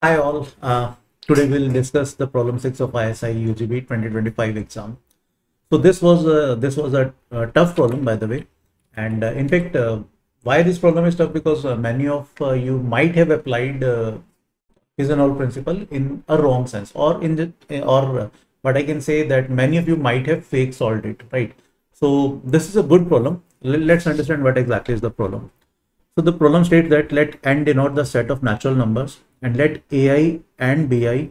Hi all. Today we'll discuss the problem 6 of ISI UGB 2025 exam. So this was a tough problem, by the way, and in fact, why this problem is tough, because many of you might have applied Eisenhower principle in a wrong sense, or in the but I can say that many of you might have fake solved it, right? So this is a good problem. Let's understand what exactly is the problem. So the problem states that let n denote the set of natural numbers and let ai and bi,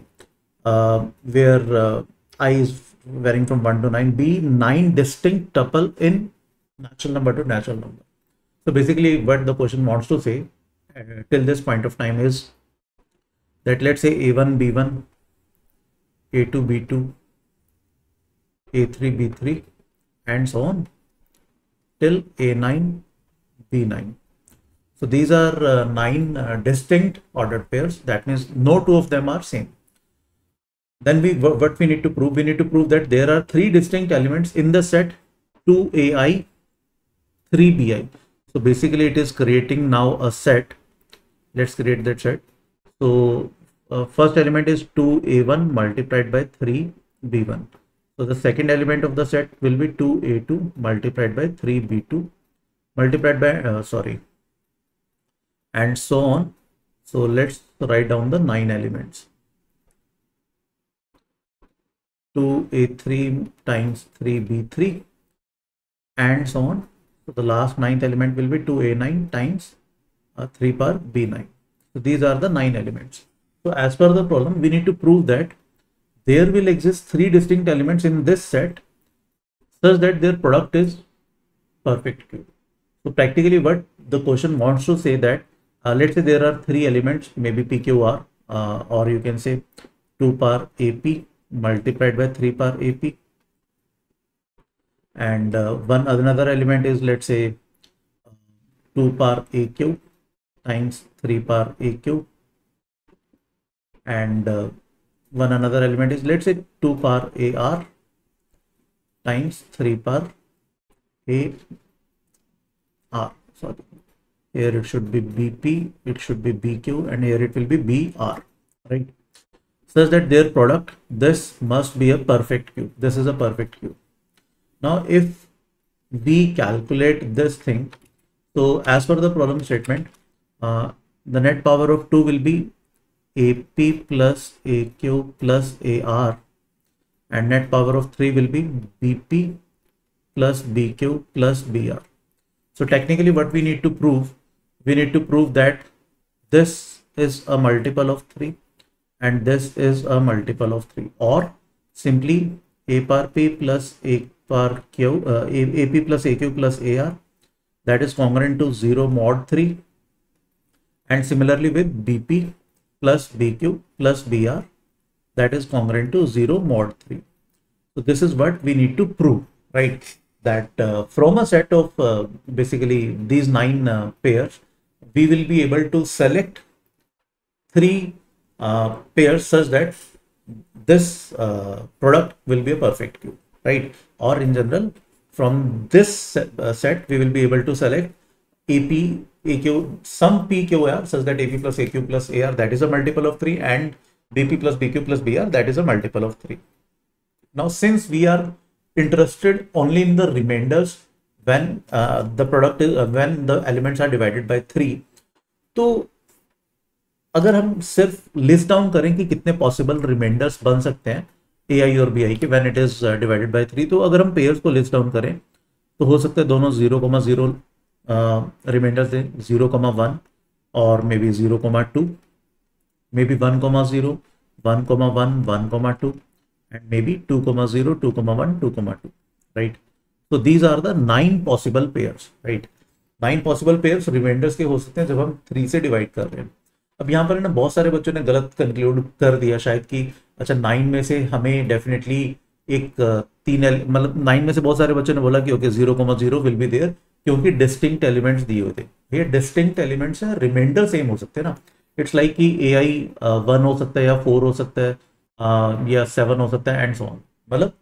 where I is varying from 1 to 9, be 9 distinct tuple in natural number to natural number. So basically what the question wants to say till this point of time is that let's say a1 b1, a2 b2, a3 b3, and so on till a9 b9. So these are 9 distinct ordered pairs. That means no two of them are same. Then what we need to prove? We need to prove that there are 3 distinct elements in the set 2ai, 3bi. So basically it is creating now a set. Let's create that set. So first element is 2a1 multiplied by 3b1. So the second element of the set will be 2a2 multiplied by 3b2 multiplied by and so on. So let's write down the 9 elements. 2a3 times 3b3 and so on. So the last 9th element will be 2a9 times 3 power b9. So these are the 9 elements. So as per the problem, we need to prove that there will exist 3 distinct elements in this set such that their product is perfect cube. So practically what the question wants to say that let's say there are 3 elements, maybe PQR, or you can say 2 power AP multiplied by 3 power AP, and another element is, let's say, 2 power AQ times 3 power AQ, and another element is, let's say, 2 power AR times 3 power AR. Sorry. Here it should be BP, it should be BQ, and here it will be BR, right? Such that their product, this must be a perfect cube. This is a perfect cube. Now, if we calculate this thing, so as per the problem statement, the net power of 2 will be AP plus AQ plus AR, and net power of 3 will be BP plus BQ plus BR. So technically what we need to prove, that this is a multiple of 3 and this is a multiple of 3, or simply A power P plus A power Q, AP plus AQ plus AR, that is congruent to 0 mod 3, and similarly with BP plus BQ plus BR, that is congruent to 0 mod 3. So this is what we need to prove, right? That from a set of basically these 9 pairs, we will be able to select 3 pairs such that this product will be a perfect cube, right? Or in general, from this set, we will be able to select AP, AQ, some PQR such that AP plus AQ plus AR, that is a multiple of 3, and BP plus BQ plus BR, that is a multiple of 3. Now, since we are interested only in the remainders when the product is when the elements are divided by 3, तो अगर हम सिर्फ list down करें कि कितने possible reminders बन सकते हैं ए आई और बी आई के when it is divided by 3, तो अगर हम पेयर्स को लिस्ट डाउन करें तो हो सकता है दोनों 0,0 रिमाइंडर्स दें, 0,1 और may be 0,2, may be 1,0, 1,1, 1,2, and maybe 2,0, 2,1, 2,2, right? So these are the 9 possible pairs, right? 9 possible pairs reminders के हो सकते हैं जब हम 3 से डिवाइड कर रहे हैं. अब यहाँ पर ना बहुत सारे बच्चों ने गलत कंक्लूड कर दिया शायद कि अच्छा 9 में से हमें डेफिनेटली एक 3 मतलब 9 में से बहुत सारे बच्चों ने बोला कि ओके 0,0 विल बी देयर, क्योंकि डिस्टिंक्ट एलिमेंट्स दिए हुए थे. भैया डिस्टिंक्ट एलिमेंट्स है, रिमाइंडर सेम हो सकते हैं ना. इट्स लाइक कि ए आई 1 हो सकता है या 4 हो सकता है या 7 हो सकता है एंड सो ऑन. मतलब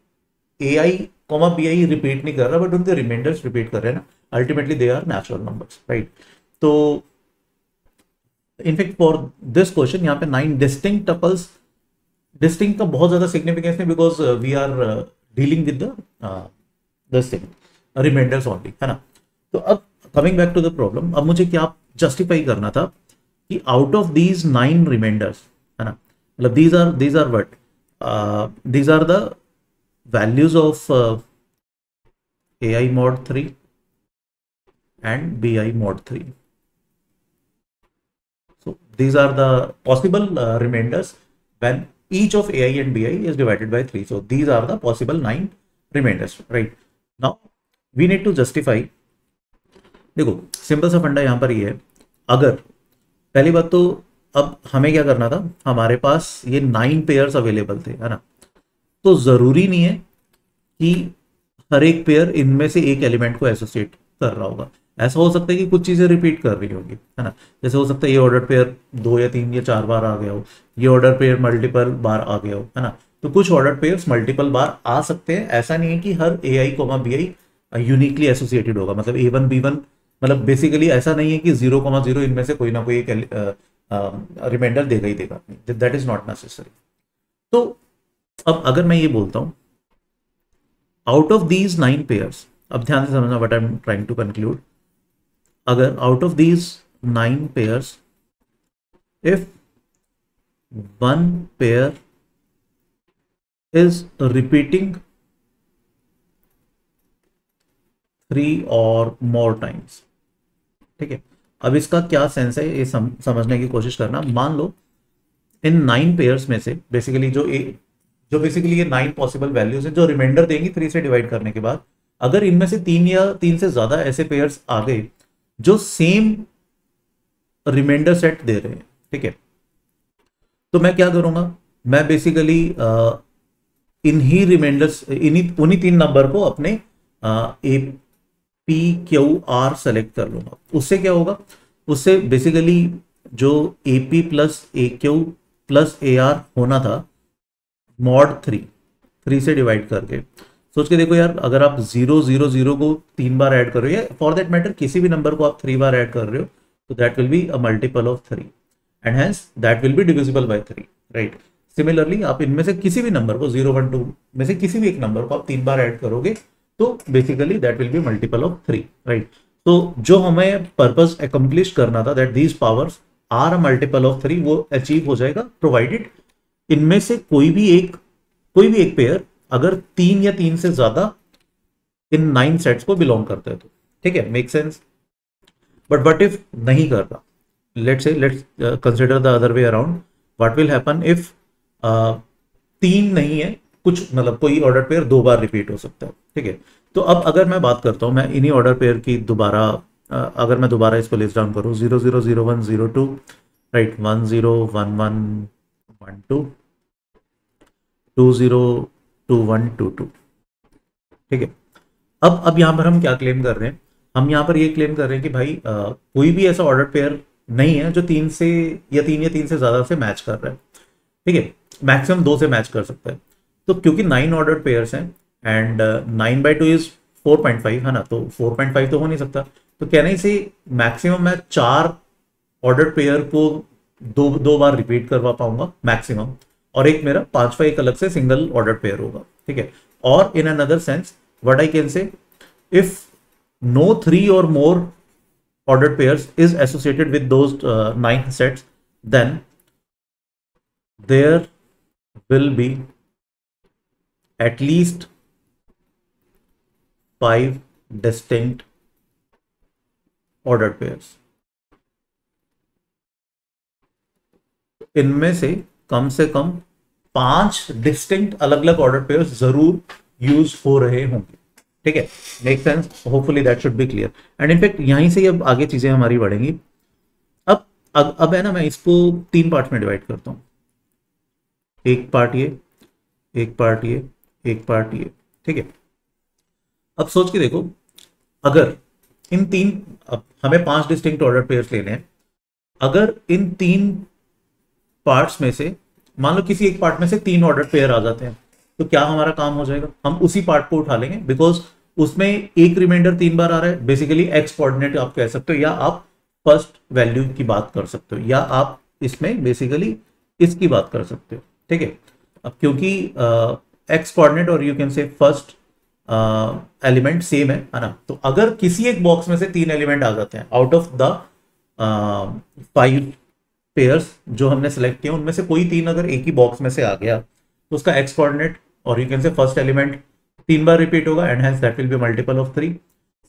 ए आई कॉमा बी आई रिपीट नहीं कर रहा, बट उनके रिमाइंडर्स रिपीट कर रहे हैं ना. Ultimately they are natural numbers, right? तो इनफैक्ट फॉर दिस क्वेश्चन यहाँ पे 9 डिस्टिंक्ट टपल्स, डिस्टिंक्ट का बहुत ज्यादा सिग्निफिकेंस नहीं, because we are dealing with this thing reminders only, है ना। तो अब coming back to the problem, अब मुझे क्या जस्टिफाई करना था कि आउट ऑफ दीज 9 रिमाइंडर्स, है ना, मतलब these are what, these are the values of AI mod 3 and BI mod 3. So these are the possible remainders when each of AI and BI is divided by 3. So these are the possible 9 remainders, right? Now we need to justify. देखो simple सा फंडा यहाँ पर ये है, अगर पहली बात तो अब हमें क्या करना था, हमारे पास ये 9 पेयर्स अवेलेबल थे, है ना, तो जरूरी नहीं है कि हर एक पेयर इनमें से एक एलिमेंट को एसोसिएट कर रहा होगा। ऐसा हो सकता है कि कुछ चीजें रिपीट कर रही होंगी, है ना, जैसे हो सकता है ये ऑर्डर पेयर 2 या 3 या 4 बार आ गया हो, ये ऑर्डर पेयर मल्टीपल बार आ गया हो, है ना। तो कुछ ऑर्डर पेयर्स मल्टीपल बार आ सकते हैं, ऐसा नहीं है कि हर AI comma BI uniquely associated होगा, मतलब A1 B1, मतलब बेसिकली ऐसा नहीं है कि 0,0 इनमें से कोई ना कोई एक रिमाइंडर देगा ही देगा, दैट इज नॉट नेसेसरी। तो अब अगर मैं ये बोलता हूं आउट ऑफ दीज 9 पेयर्स, अब ध्यान से समझना what I am trying to conclude, अगर out of these 9 pairs if one pair is repeating 3 or more times, ठीक है। अब इसका क्या सेंस है ये समझने की कोशिश करना। मान लो इन 9 पेयर्स में से बेसिकली जो बेसिकली ये 9 पॉसिबल वैल्यूज हैं जो रिमाइंडर देंगी 3 से डिवाइड करने के बाद, अगर इनमें से 3 या 3 से ज्यादा ऐसे पेयर्स आ गए जो सेम रिमाइंडर सेट दे रहे हैं, ठीक है, तो मैं क्या करूंगा, मैं बेसिकली इन्हीं रिमाइंडर्स उन्हीं 3 नंबर को अपने APQR सेलेक्ट कर लूंगा। उससे क्या होगा, उससे बेसिकली जो AP plus AQ plus AR होना था मॉड 3 से डिवाइड करके, सोच के देखो यार, अगर आप 0 0 0 को 3 बार ऐड कर रहे हो या फॉर दैट मैटर किसी भी नंबर को आप 3 बार ऐड कर रहे हो, तो that will be a multiple of 3 and hence that will be divisible by 3, right. Similarly आप इनमें से किसी भी नंबर को 0 1 2 में से किसी भी एक नंबर को आप 3 बार ऐड करोगे तो basically that will be multiple of 3, right. तो जो हमें पर्पस अकम्प्लिश करना था, that these powers are a multiple of 3, वो अचीव हो जाएगा प्रोवाइडेड इनमें से कोई भी एक पेयर अगर 3 या 3 से ज्यादा इन 9 सेट्स को बिलोंग करता है तो, ठीक है, make sense. But what if नहीं कर रहा, let's consider the other way around, what will happen if 3 नहीं है, कुछ मतलब कोई ऑर्डर पेयर 2 बार रिपीट हो सकता है, ठीक है। तो अब अगर मैं बात करता हूं, मैं इन्हीं ऑर्डर पेयर की दोबारा अगर मैं दोबारा इसको लिस्ट डाउन करूं, 0 0 0 1 0 2, राइट, 1 0 1 1 1 2 2 0 2 1 2 2, ठीक है। अब यहां पर हम क्या क्लेम कर रहे हैं, हम यहां पर ये क्लेम कर रहे हैं कि भाई कोई भी ऐसा ऑर्डर पेयर नहीं है जो 3 या 3 से ज्यादा से मैच कर रहा है, ठीक है, मैक्सिमम 2 से मैच कर सकता है। तो क्योंकि 9 ऑर्डर पेयर्स हैं एंड 9/2 इज 4.5, है ना, तो 4.5 तो हो नहीं सकता, तो कहने से मैक्सिमम मैं 4 ऑर्डर पेयर को दो बार रिपीट करवा पाऊंगा मैक्सिमम, और एक मेरा 5वां एक अलग से सिंगल ऑर्डर पेयर होगा, ठीक है। और in another sense what I can say, if no 3 or more ordered pairs is associated with those 9 sets, then there will be at least 5 distinct ordered pairs. इनमें से कम 5 डिस्टिंक्ट अलग अलग order pairs जरूर use हो रहे होंगे, ठीक है, make sense, hopefully that should be clear. And in fact यहीं से अब आगे चीजें हमारी बढ़ेंगी। अब है ना, मैं इसको 3 पार्ट्स में डिवाइड करता हूं, एक पार्ट ये, एक पार्ट ये, एक पार्ट ये, ठीक है। अब सोच के देखो, अगर इन 3, अब हमें 5 डिस्टिंक्ट ऑर्डर पेयर्स लेने हैं, अगर इन 3 पार्ट्स में से मान लो किसी एक पार्ट में से 3 ऑर्डर पेयर आ जाते हैं, तो क्या हमारा काम हो जाएगा, हम उसी पार्ट को उठा लेंगे, बिकॉज उसमें एक रिमाइंडर 3 बार आ रहा है, बेसिकली एक्स कोऑर्डिनेट आप कह सकते हो, या आप फर्स्ट वैल्यू की बात कर सकते हो, या आप इसमें बेसिकली इसकी बात कर सकते हो, ठीक है। अब क्योंकि एक्स कोऑर्डिनेट और you can say first element same है ना, तो अगर किसी एक बॉक्स में से 3 एलिमेंट आ जाते हैं आउट ऑफ द 5 पेयर्स जो हमने सेलेक्ट किया, उनमें से कोई 3 अगर एक ही बॉक्स में से आ गया, तो उसका एक्स कोऑर्डिनेट और you can say first element 3 बार रिपीट होगा, and hence that will be multiple of 3।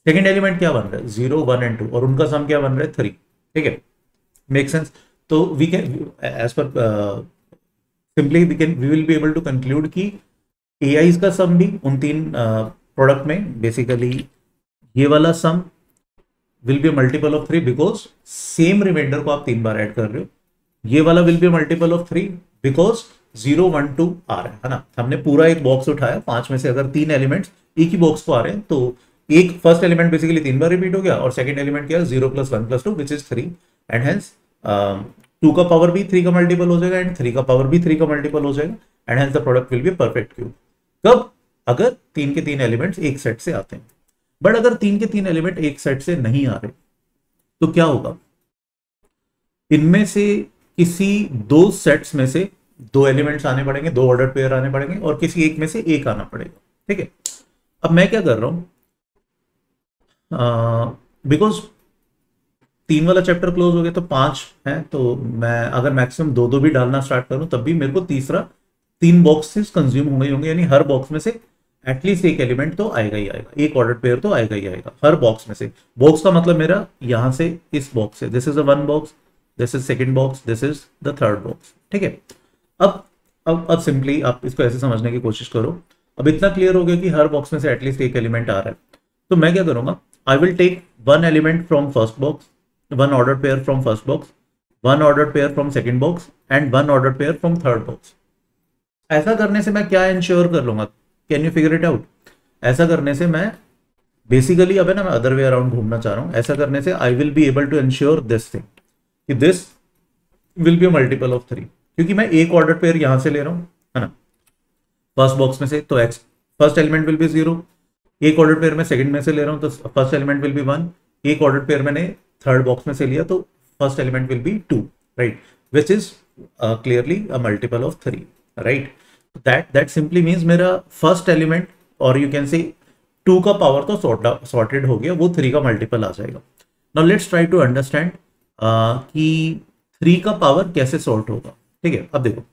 Second element क्या बन रहा है, 0 1 एंड 2, और उनका सम क्या बन रहा है 3, ठीक है, मेक सेंस। तो we can as per simply we will be able to conclude कि एआईज का सम भी उन 3 प्रोडक्ट में बेसिकली ये वाला sum will be multiple of 3 because same remainder को आप 3 बार ऐड कर रहे हो। ये वाला will be multiple of 3 because 0 1 2 आ रहा है ना। हमने पूरा एक बॉक्स उठाया, 5 में से अगर 3 एलिमेंट्स एक ही बॉक्स को आ रहे हैं, तो एक फर्स्ट एलिमेंट बेसिकली 3 बार रिपीट हो गया, और सेकंड एलिमेंट क्या है 0 + 1 + 2 विच इज 3, एंड हेंस 2 का पावर भी 3 का मल्टीपल हो जाएगा, एंड 3 का पावर भी 3 का मल्टीपल हो जाएगा, and hence the product will be perfect cube. कब, अगर 3 के 3 एलिमेंट्स एक सेट से आते हैं। बट अगर 3 के 3 एलिमेंट एक सेट से नहीं आ रहे, तो क्या होगा, इनमें से किसी 2 सेट्स में से 2 एलिमेंट्स आने पड़ेंगे, 2 ऑर्डर पेयर आने पड़ेंगे, और किसी एक में से एक आना पड़ेगा, ठीक है। अब मैं क्या कर रहा हूं, बिकॉज 3 वाला चैप्टर क्लोज हो गया, तो 5 है, तो मैं अगर मैक्सिमम 2 भी डालना स्टार्ट करूं, तब भी मेरे को तीसरा 3 बॉक्सेस कंज्यूम होंगे, यानी हर बॉक्स में से एटलीस्ट एक एलिमेंट तो आएगा ही आएगा, एक ऑर्डर पेयर तो आएगा ही आएगा हर बॉक्स में से। बॉक्स का मतलब मेरा यहां से इस बॉक्स से, this is a 1 box, this is second box, this is the third box, ठीक है। अब सिंपली आप इसको ऐसे समझने की कोशिश करो। अब इतना क्लियर हो गया कि हर बॉक्स में से एटलीस्ट एक एलिमेंट आ रहा है, तो मैं क्या करूंगा, I will take 1 element from first box, 1 order pair from first box, 1 order pair from second box, and 1 order pair from third box. ऐसा करने से मैं क्या इंश्योर कर लूंगा, can you figure it out? ऐसा करने से मैं बेसिकली, अब है ना, मैं अदर वे अराउंड घूमना चाह रहा हूं। ऐसा करने से I will be able to ensure this thing कि this will be multiple of 3, क्योंकि मैं एक ऑर्डर पेयर यहां से ले रहा हूं, है ना, फर्स्ट बॉक्स में से, तो x first element will be 0, एक ऑर्डर पेयर में सेकंड में से ले रहा हूं, तो फर्स्ट एलिमेंट विल बी 1, एक ऑर्डर पेयर मैंने थर्ड बॉक्स में से लिया, तो first element will be 2, right, which is clearly a multiple of 3, right. That simply means मेरा फर्स्ट एलिमेंट, और यू कैन से 2 का पावर तो सॉर्टेड हो गया, वो 3 का मल्टीपल आ जाएगा। Now let's try to understand कि 3 का पावर कैसे सॉर्ट होगा, ठीक है। अब देखो,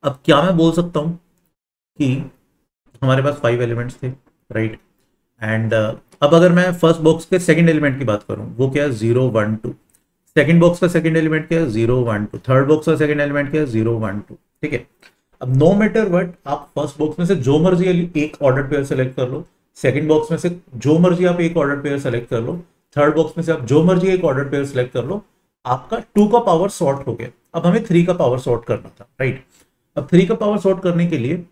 अब क्या मैं बोल सकता हूं कि हमारे पास 5 एलिमेंट्स थे, राइट, एंड अब अगर मैं फर्स्ट बॉक्स के सेकंड एलिमेंट की बात करूं, वो क्या है 0 1 2, सेकंड बॉक्स का सेकंड एलिमेंट क्या है 0 1 2, थर्ड बॉक्स का सेकंड एलिमेंट क्या है 0 1 2, ठीक है। अब नो मैटर व्हाट, आप फर्स्ट बॉक्स में से जो मर्जी एक ऑर्डर पेयर सेलेक्ट कर लो, सेकंड बॉक्स में से जो मर्जी आप एक ऑर्डर पेयर सेलेक्ट कर लो, थर्ड बॉक्स में से आप जो मर्जी एक ऑर्डर पेयर सेलेक्ट कर लो, आपका 2 का पावर सॉर्ट हो गया। अब हमें 3 का पावर सॉर्ट करना था, राइट। अब 3 का पावर सॉर्ट करने के लिए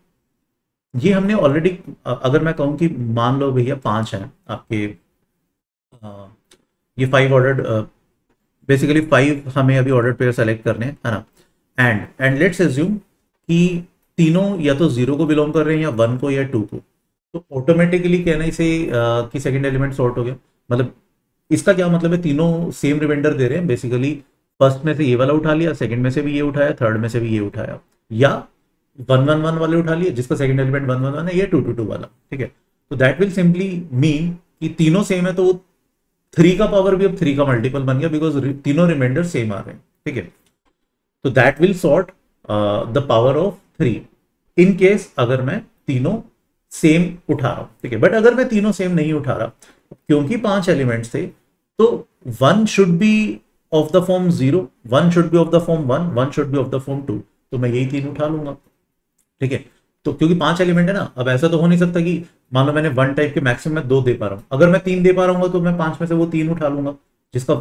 ये हमने ऑलरेडी, अगर मैं कहूं कि मान लो भैया 5 है आपके, ये 5 ऑर्डर, बेसिकली 5 हमें अभी ऑर्डर पेयर सेलेक्ट करने हैं, है ना, एंड लेट्स अज्यूम कि तीनों या तो 0 को बिलोंग कर रहे हैं, या 1 को, या 2 को, तो ऑटोमेटिकली कहने से कि सेकंड एलिमेंट सॉर्ट हो गया। मतलब इसका क्या मतलब है, तीनों सेम रिमाइंडर दे रहे हैं, बेसिकली फर्स्ट में से ये वाला उठा लिया, सेकंड में से भी ये उठाया, थर्ड में से भी ये उठाया, या 1 1 1 वाले उठा लिए जिसका सेकंड एलिमेंट 1 1 1 है, ये 2 2 2 वाला, ठीक है। तो दैट विल सिंपली मीन कि तीनों सेम है, तो 3 का पावर भी अब 3 का मल्टीपल बन गया, बिकॉज तीनों रिमाइंडर सेम आ रहे हैं, ठीक है। तो that will sort the power of 3 in case अगर मैं तीनों सेम उठा रहा हूं, ठीक है। बट अगर मैं तीनों सेम नहीं उठा रहा, क्योंकि 5 एलिमेंट्स थे, तो 1 should be of the form 0, 1 should be of the form 1, 1 should be of the form 2, तो मैं यही 3 उठा लूंगा, ठीक है। तो क्योंकि 5 एलिमेंट है ना, अब ऐसा तो हो नहीं सकता कि मान लो मैंने 1 टाइप के मैक्सिमम में 2 दे पा रहा हूं, अगर मैं 3 दे पा रहा हूँ तो मैं 5 में से वो 3 उठा लूंगा जिसका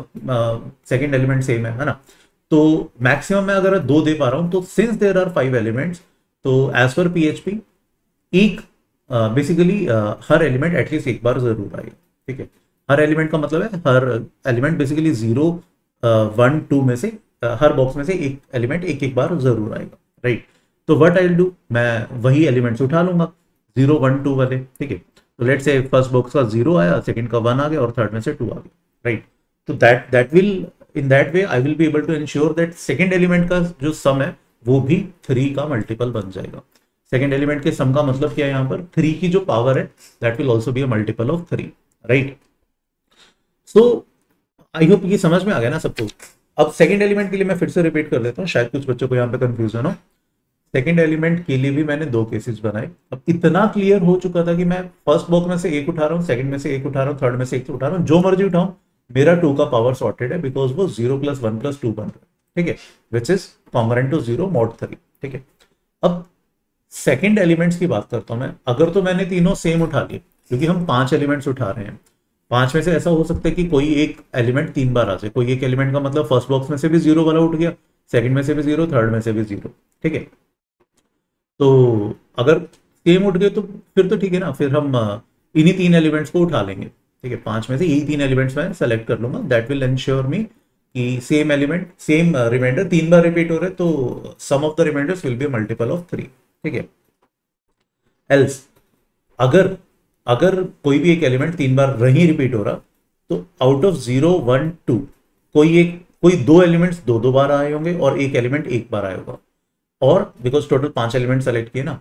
सेकंड एलिमेंट सेम है ना। तो मैक्सिमम में अगर 2 दे पा रहा हूं, तो सिंस देयर आर 5 एलिमेंट्स, तो एज पर PHP एक बेसिकली हर एलिमेंट एटलीस्ट एक बार जरूर आएगा, ठीक है। हर एलिमेंट का मतलब है हर एलिमेंट बेसिकली 0 1 2 में से हर बॉक्स में से एक एलिमेंट एक एक बार जरूर आएगा, राइट। तो व्हाट आई विल डू, मैं वही एलिमेंट्स उठा लूंगा 0 1 2 वाले, ठीक है। तो लेट्स से फर्स्ट बॉक्स का 0 आया, सेकंड का 1 आ गया, और थर्ड में से 2 आ गया, राइट। तो that will in that way I will be able to ensure that second element का जो सम है वो भी 3 का मल्टीपल बन जाएगा। सेकेंड एलिमेंट के सम का मतलब क्या है, यहाँ पर 3 की जो पावर है that will also be a multiple of 3, right. So I hope ये समझ में आ गया ना सबको। अब सेकेंड एलिमेंट के लिए मैं फिर से रिपीट कर देता हूँ, शायद कुछ बच्चों को यहाँ पे कंफ्यूजन हो। सेकेंड एलिमेंट के लिए भी मैंने 2 केसेस बनाए। अब इतना क्लियर हो चुका था कि मैं फर्स्ट बॉक्स में से एक उठा रहा हूँ, सेकंड में से एक उठा रहा हूँ, थर्ड में से एक उठा रहा हूँ, जो मर्जी उठाऊं मेरा 2 का पावर सॉर्टेड है, बिकॉज वो 0 + 1 + 2 बन रहा है, ठीक है, which is congruent to 0 mod 3, ठीक है। अब सेकेंड एलिमेंट्स की बात करता हूं मैं। अगर तो मैंने तीनों सेम उठा लिए, क्योंकि हम 5 एलिमेंट्स उठा रहे हैं, 5 में से ऐसा हो सकता है कि कोई एक एलिमेंट 3 बार आ जाए। कोई एक एलिमेंट का मतलब फर्स्ट बॉक्स में से भी 0 वाला उठ गया, सेकंड में से भी 0, थर्ड में से भी 0, ठीक है। तो अगर सेम उठ गए तो फिर तो ठीक है ना, फिर हम इन्हीं 3 एलिमेंट्स को उठा लेंगे, ठीक है। 5 में से यही 3 एलिमेंट्स मैं सेलेक्ट कर लूंगा, दैट विल एंश्योर मी कि सेम एलिमेंट सेम रिमाइंडर 3 बार रिपीट हो रहे, तो sum of the remainders will be multiple of 3, ठीक है। एल्स अगर अगर कोई भी एक एलिमेंट 3 बार नहीं रिपीट हो रहा, तो आउट ऑफ 0 1 2 कोई 2 एलिमेंट्स 2 बार आए होंगे और एक एलिमेंट 1 बार आया होगा, और बिकॉज टोटल 5 एलिमेंट सेलेक्ट किए ना,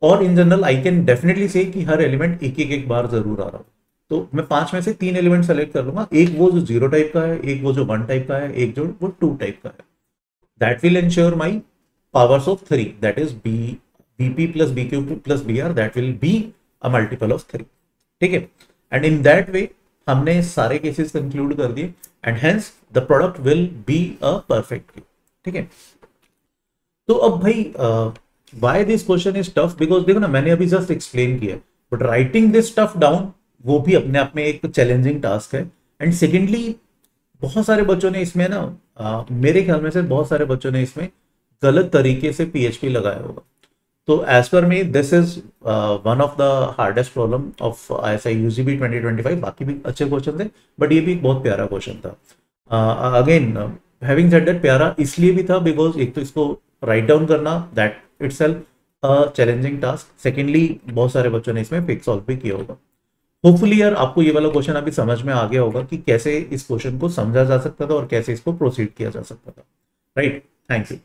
और in general I can definitely से कि हर एलिमेंट एक बार जरूर आ रहा हो। तो मैं 5 में से 3 एलिमेंट सेलेक्ट कर लूंगा, एक वो जो 0 टाइप का है, एक वो जो 1 टाइप का है, एक जो वो 2 टाइप का है। That will ensure my powers of 3, that is bp + bq + br, that will be a multiple of 3, ठीक है। एंड इन दैट वे हमने सारे केसेस कंक्लूड कर दिए, and hence the product will be a perfect cube, ठीक है। तो अब भाई why this question is tough, because देखो ना मैंने अभी जस्ट एक्सप्लेन किया, but writing this stuff down वो भी अपने आप में एक चैलेंजिंग टास्क है। एंड सेकेंडली बहुत सारे बच्चों ने इसमें ना मेरे ख्याल में से बहुत सारे बच्चों ने इसमें गलत तरीके से PHP लगाया होगा। तो as per me this is one of the hardest problem of ISI UGB 2025। बाकी भी अच्छे क्वेश्चन थे, बट ये भी एक बहुत प्यारा क्वेश्चन था। अगेन हैविंग सेड दैट, प्यारा इसलिए भी था बिकॉज एक तो इसको राइट डाउन करना that itself a challenging task, secondly बहुत सारे बच्चों ने इसमें फिक्स सॉल्व भी किया होगा। होपफुली यार आपको ये वाला क्वेश्चन अभी समझ में आ गया होगा कि कैसे इस क्वेश्चन को समझा जा सकता था और कैसे इसको प्रोसीड किया जा सकता था, राइट। Thank you.